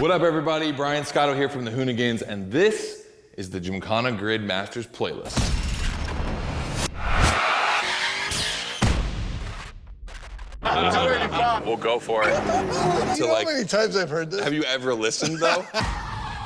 What up, everybody? Brian Scotto here from the Hoonigans, and this is the Gymkhana Grid Masters playlist. We'll go for it. You know how many times I've heard this? Have you ever listened, though?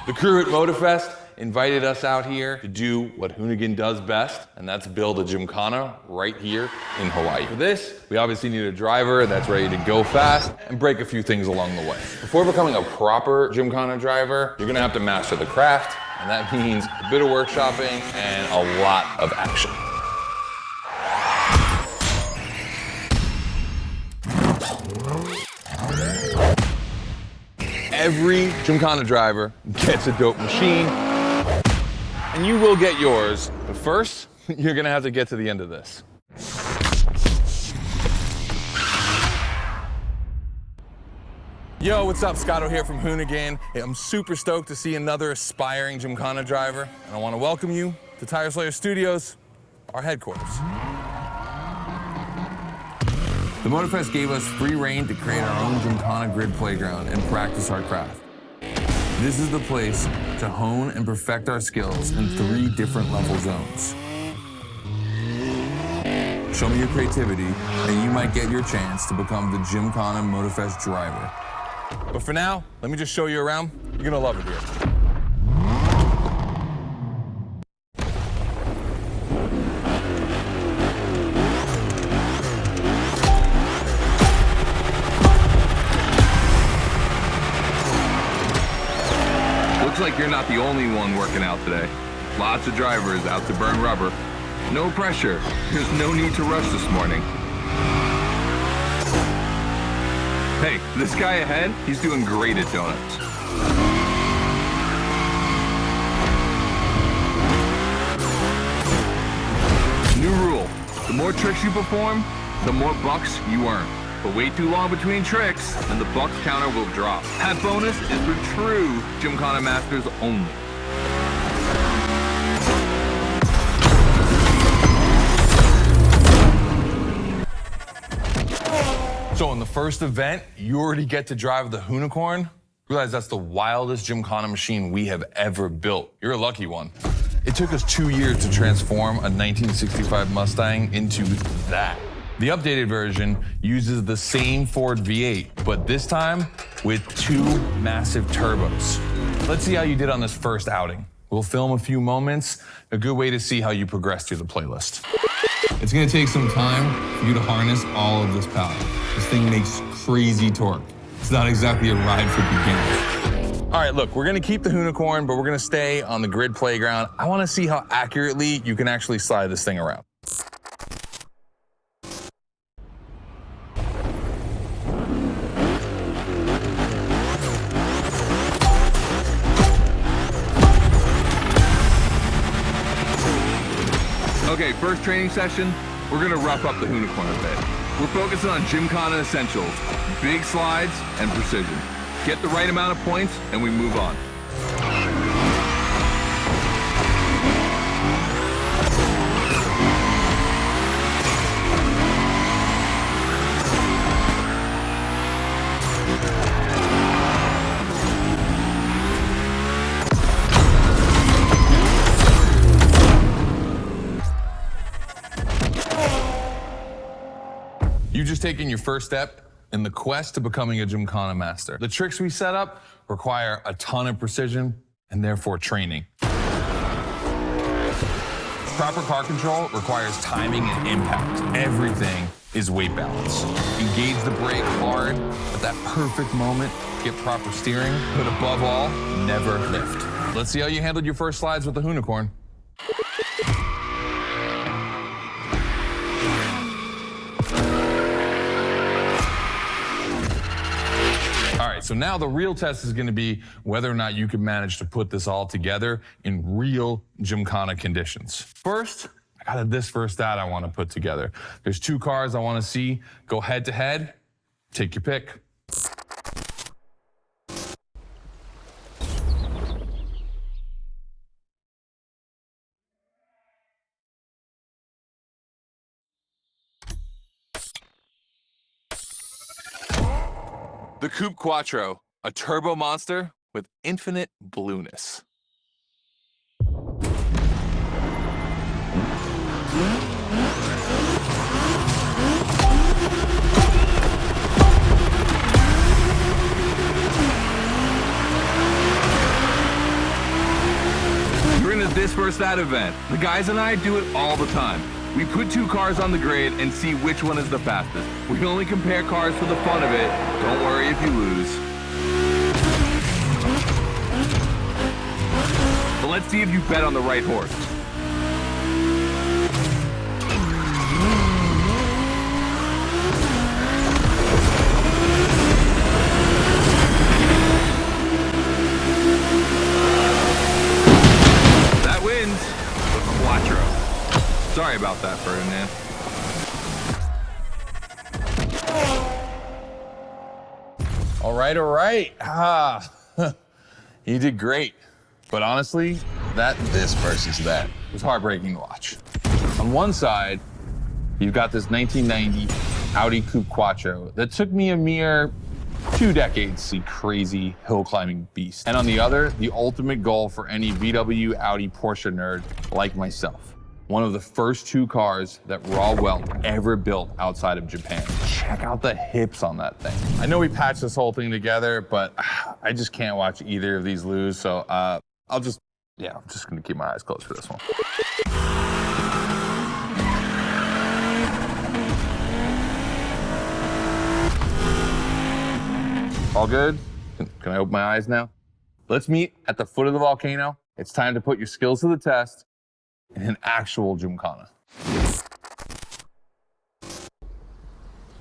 The crew at Motorfest invited us out here to do what Hoonigan does best, and that's build a Gymkhana right here in Hawaii. For this, we obviously need a driver that's ready to go fast and break a few things along the way. Before becoming a proper Gymkhana driver, you're gonna have to master the craft, and that means a bit of workshopping and a lot of action. Every Gymkhana driver gets a dope machine, and you will get yours. But first, you're gonna have to get to the end of this. Yo, what's up? Scotto here from Hoonigan. Hey, I'm super stoked to see another aspiring Gymkhana driver, and I want to welcome you to Tire Slayer Studios, our headquarters. The Motorfest gave us free reign to create our own Gymkhana Grid playground and practice our craft. This is the place to hone and perfect our skills in 3 different level zones. Show me your creativity, and you might get your chance to become the Gymkhana Motorfest driver. But for now, let me just show you around. You're gonna love it here. Looks like you're not the only one working out today. Lots of drivers out to burn rubber. No pressure. There's no need to rush this morning. Hey, this guy ahead, he's doing great at donuts. New rule, the more tricks you perform, the more bucks you earn. But wait too long between tricks, and the bucks counter will drop. That bonus is for true Gymkhana Masters only. So in the first event, you already get to drive the Hoonicorn. Realize that's the wildest Gymkhana machine we have ever built. You're a lucky one. It took us 2 years to transform a 1965 Mustang into that. The updated version uses the same Ford V8, but this time with 2 massive turbos. Let's see how you did on this first outing. We'll film a few moments, a good way to see how you progress through the playlist. It's gonna take some time for you to harness all of this power. This thing makes crazy torque. It's not exactly a ride for beginners. All right, look, we're gonna keep the Hoonicorn, but we're gonna stay on the grid playground. I wanna see how accurately you can actually slide this thing around. Okay, first training session, we're gonna rough up the Hoonicorn a bit. We're focusing on Gymkhana essentials, big slides and precision. Get the right amount of points and we move on. You've just taken your first step in the quest to becoming a Gymkhana master. The tricks we set up require a ton of precision and therefore training. Proper car control requires timing and impact. Everything is weight balance. Engage the brake hard at that perfect moment, get proper steering, but above all, never lift. Let's see how you handled your first slides with the Hoonicorn. All right, so now the real test is gonna be whether or not you can manage to put this all together in real Gymkhana conditions. First, I got this first stat I wanna put together. There's 2 cars I wanna see go head to head. Take your pick. The Coupe Quattro, a turbo monster with infinite blueness. We're in a this versus that event. The guys and I do it all the time. We put two cars on the grid and see which one is the fastest. We only compare cars for the fun of it. Don't worry if you lose. But let's see if you bet on the right horse. That wins the Quattro. Sorry about that, Ferdinand. All right. You did great. But honestly, this versus that was heartbreaking to watch. On one side, you've got this 1990 Audi Coupe Quattro that took me a mere 2 decades to see crazy hill climbing beast. And on the other, the ultimate goal for any VW, Audi, Porsche nerd like myself. One of the first 2 cars that Raw Welt ever built outside of Japan. Check out the hips on that thing. I know we patched this whole thing together, but I just can't watch either of these lose, so I'm just gonna keep my eyes closed for this one. All good? Can I open my eyes now? Let's meet at the foot of the volcano. It's time to put your skills to the test in an actual Gymkhana.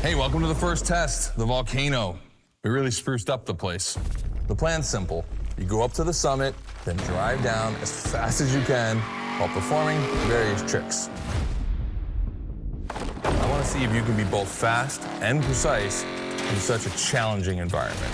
Hey, welcome to the first test, the volcano. We really spruced up the place. The plan's simple. You go up to the summit, then drive down as fast as you can while performing various tricks. I want to see if you can be both fast and precise in such a challenging environment.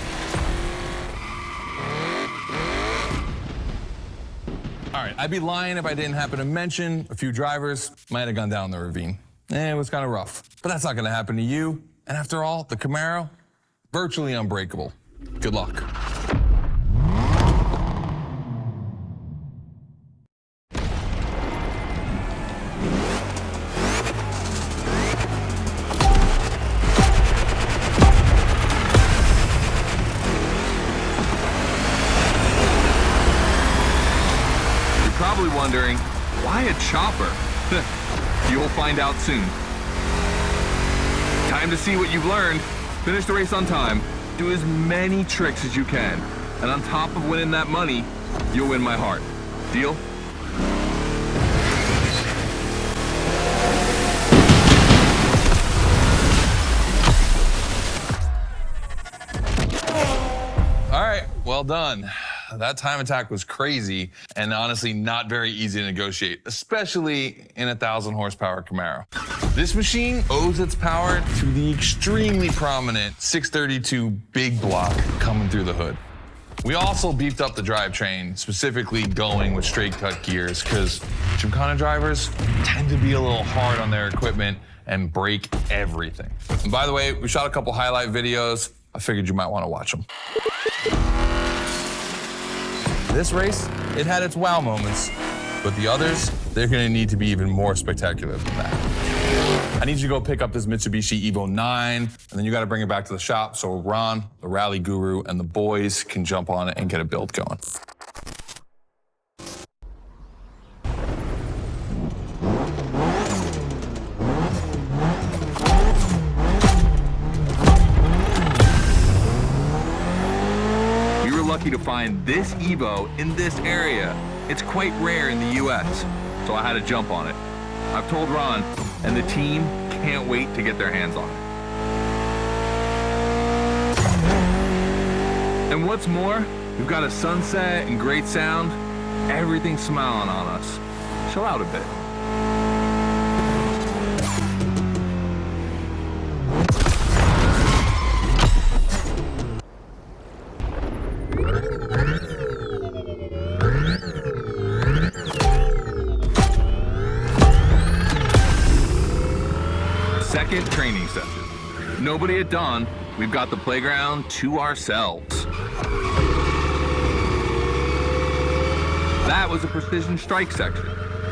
All right, I'd be lying if I didn't happen to mention a few drivers might have gone down the ravine. It was kind of rough, but that's not going to happen to you. And after all, the Camaro, virtually unbreakable. Good luck. Probably wondering, why a chopper? You'll find out soon. Time to see what you've learned. Finish the race on time, do as many tricks as you can, and on top of winning that money, you'll win my heart. Deal? All right, well done. That time attack was crazy and honestly not very easy to negotiate, especially in a 1,000 horsepower Camaro. This machine owes its power to the extremely prominent 632 big block coming through the hood. We also beefed up the drivetrain, specifically going with straight cut gears, because Gymkhana drivers tend to be a little hard on their equipment and break everything. And by the way, we shot a couple highlight videos. I figured you might want to watch them. This race, it had its wow moments, but the others, they're gonna need to be even more spectacular than that. I need you to go pick up this Mitsubishi Evo 9, and then you gotta bring it back to the shop so Ron, the rally guru, and the boys can jump on it and get a build going. Lucky to find this Evo in this area. It's quite rare in the US, so I had to jump on it. I've told Ron, and the team can't wait to get their hands on it. And what's more, we've got a sunset and great sound. Everything's smiling on us. Chill out a bit. Second training session. Nobody at dawn. We've got the playground to ourselves. That was a precision strike section.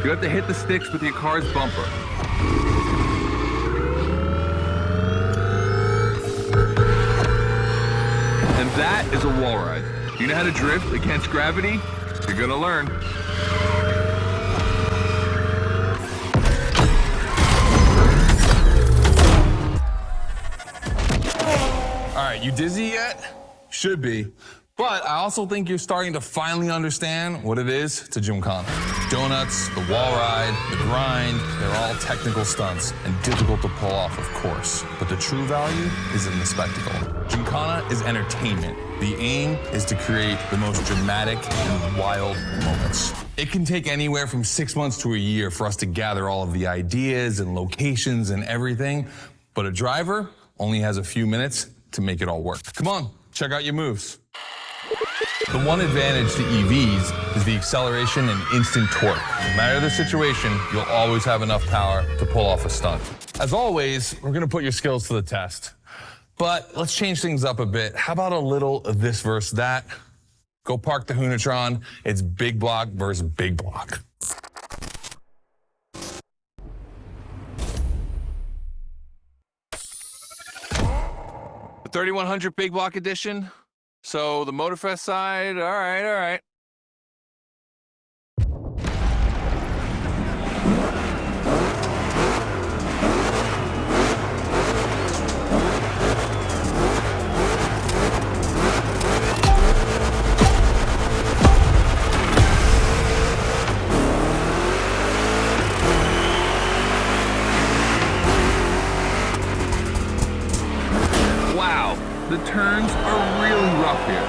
You have to hit the sticks with your car's bumper. And that is a wall ride. You know how to drift against gravity? You're gonna learn. All right, you dizzy yet? Should be. But I also think you're starting to finally understand what it is to Gymkhana. Donuts, the wall ride, the grind, they're all technical stunts and difficult to pull off, of course. But the true value is in the spectacle. Gymkhana is entertainment. The aim is to create the most dramatic and wild moments. It can take anywhere from 6 months to a year for us to gather all of the ideas and locations and everything, but a driver only has a few minutes to make it all work. Come on, check out your moves. The one advantage to EVs is the acceleration and instant torque. No matter the situation, you'll always have enough power to pull off a stunt. As always, we're gonna put your skills to the test. But let's change things up a bit. How about a little of this versus that? Go park the Hoonatron. It's big block versus big block. The 3100 big block edition. So the Motorfest side, all right. Wow, the turns are really rough here.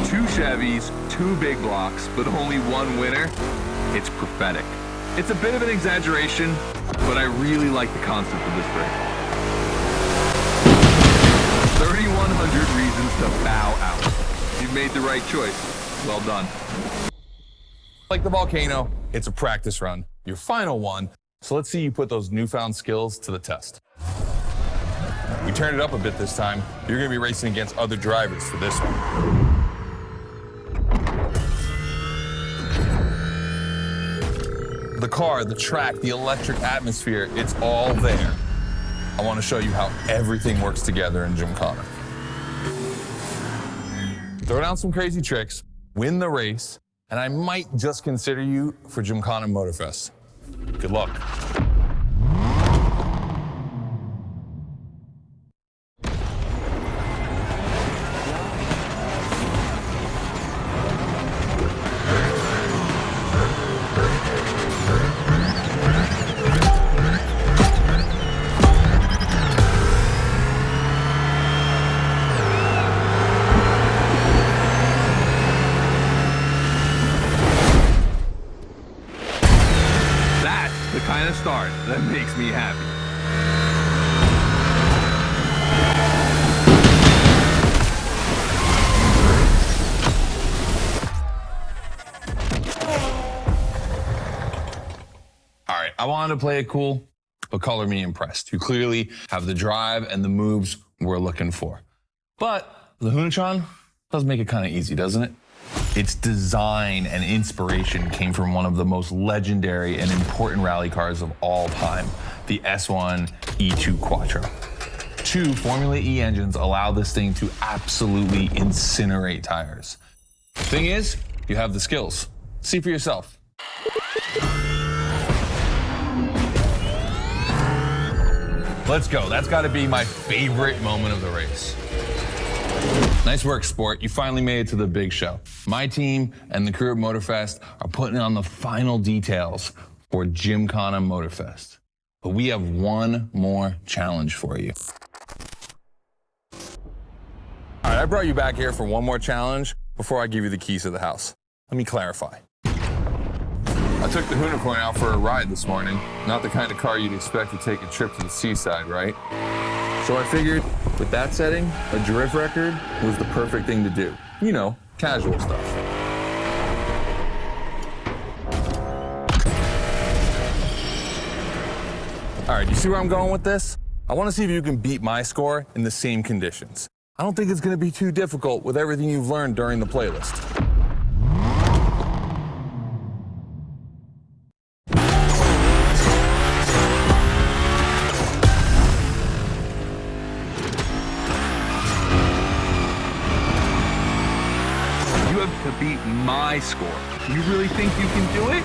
Two Chevys, two big blocks, but only one winner. It's prophetic. It's a bit of an exaggeration, but I really like the concept of this race. 3,100 reasons to bow out. You've made the right choice. Well done. Like the volcano, it's a practice run. Your final one. So let's see you put those newfound skills to the test. We turned it up a bit this time. You're gonna be racing against other drivers for this one. The car, the track, the electric atmosphere, it's all there. I wanna show you how everything works together in Gymkhana. Throw down some crazy tricks, win the race, and I might just consider you for Gymkhana Motorfest. Good luck. The kind of start that makes me happy. All right, I wanted to play it cool, but color me impressed. You clearly have the drive and the moves we're looking for. But the Hoonatron does make it kind of easy, doesn't it? Its design and inspiration came from one of the most legendary and important rally cars of all time, the S1 E2 Quattro. 2 Formula E engines allow this thing to absolutely incinerate tires. Thing is, you have the skills. See for yourself. Let's go. That's got to be my favorite moment of the race. Nice work, sport. You finally made it to the big show. My team and the crew at Motorfest are putting on the final details for Gymkhana Motorfest. But we have one more challenge for you. All right, I brought you back here for one more challenge before I give you the keys to the house. Let me clarify. I took the Hoonigan out for a ride this morning. Not the kind of car you'd expect to take a trip to the seaside, right? So I figured, with that setting, a drift record was the perfect thing to do. You know, casual stuff. All right, you see where I'm going with this? I want to see if you can beat my score in the same conditions. I don't think it's gonna be too difficult with everything you've learned during the playlist. You have to beat my score. You really think you can do it?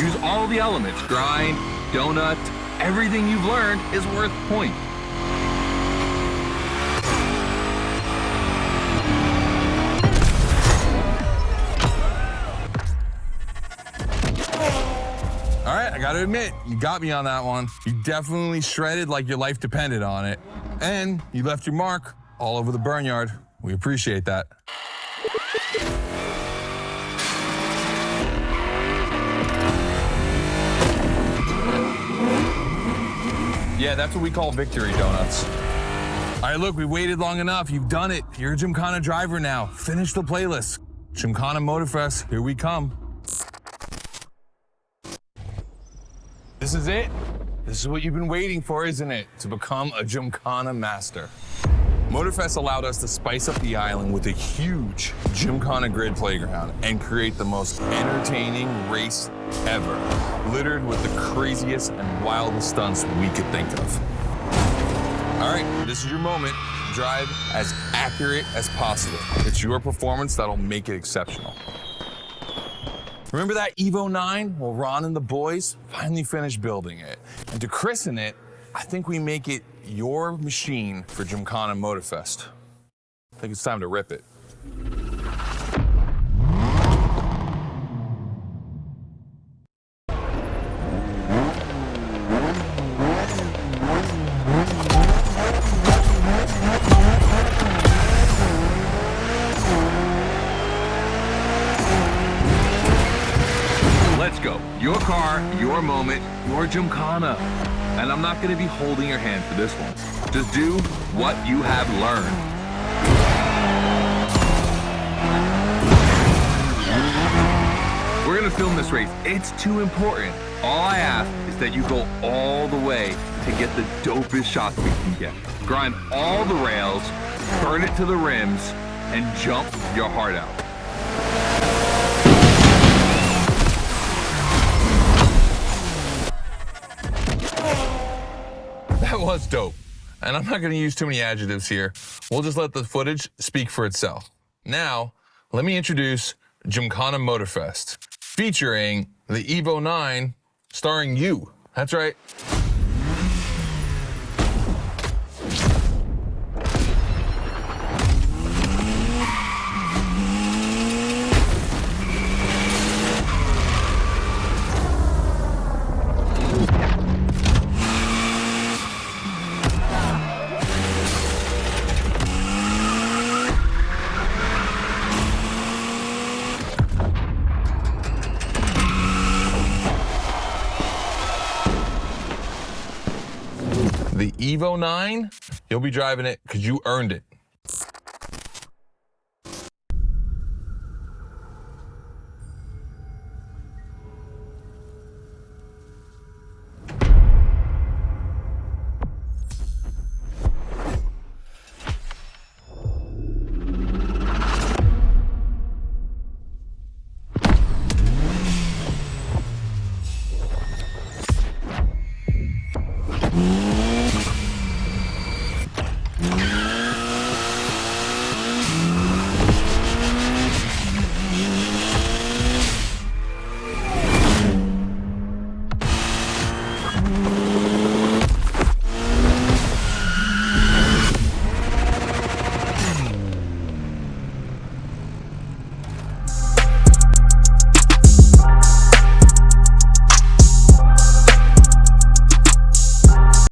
Use all the elements, grind, donut, everything you've learned is worth points. All right, I gotta admit, you got me on that one. You definitely shredded like your life depended on it. And you left your mark all over the barnyard. We appreciate that. Yeah, that's what we call victory donuts. All right, look, we waited long enough. You've done it. You're a Gymkhana driver now. Finish the playlist. Gymkhana Motorfest, here we come. This is it. This is what you've been waiting for, isn't it? To become a Gymkhana master. Motorfest allowed us to spice up the island with a huge Gymkhana grid playground and create the most entertaining race ever, littered with the craziest and wildest stunts we could think of. All right, this is your moment. Drive as accurate as possible. It's your performance that'll make it exceptional. Remember that Evo 9? Well, Ron and the boys finally finished building it. And to christen it, I think we make it your machine for Gymkhana Motorfest. I think it's time to rip it. Let's go. Your car, your moment, your Gymkhana. And I'm not going to be holding your hand for this one. Just do what you have learned. We're going to film this race. It's too important. All I ask is that you go all the way to get the dopest shots we can get. Grind all the rails, burn it to the rims, and jump your heart out. That was dope. And I'm not gonna use too many adjectives here. We'll just let the footage speak for itself. Now, let me introduce Gymkhana Motorfest, featuring the Evo 9, starring you. That's right. The Evo 9, you'll be driving it because you earned it.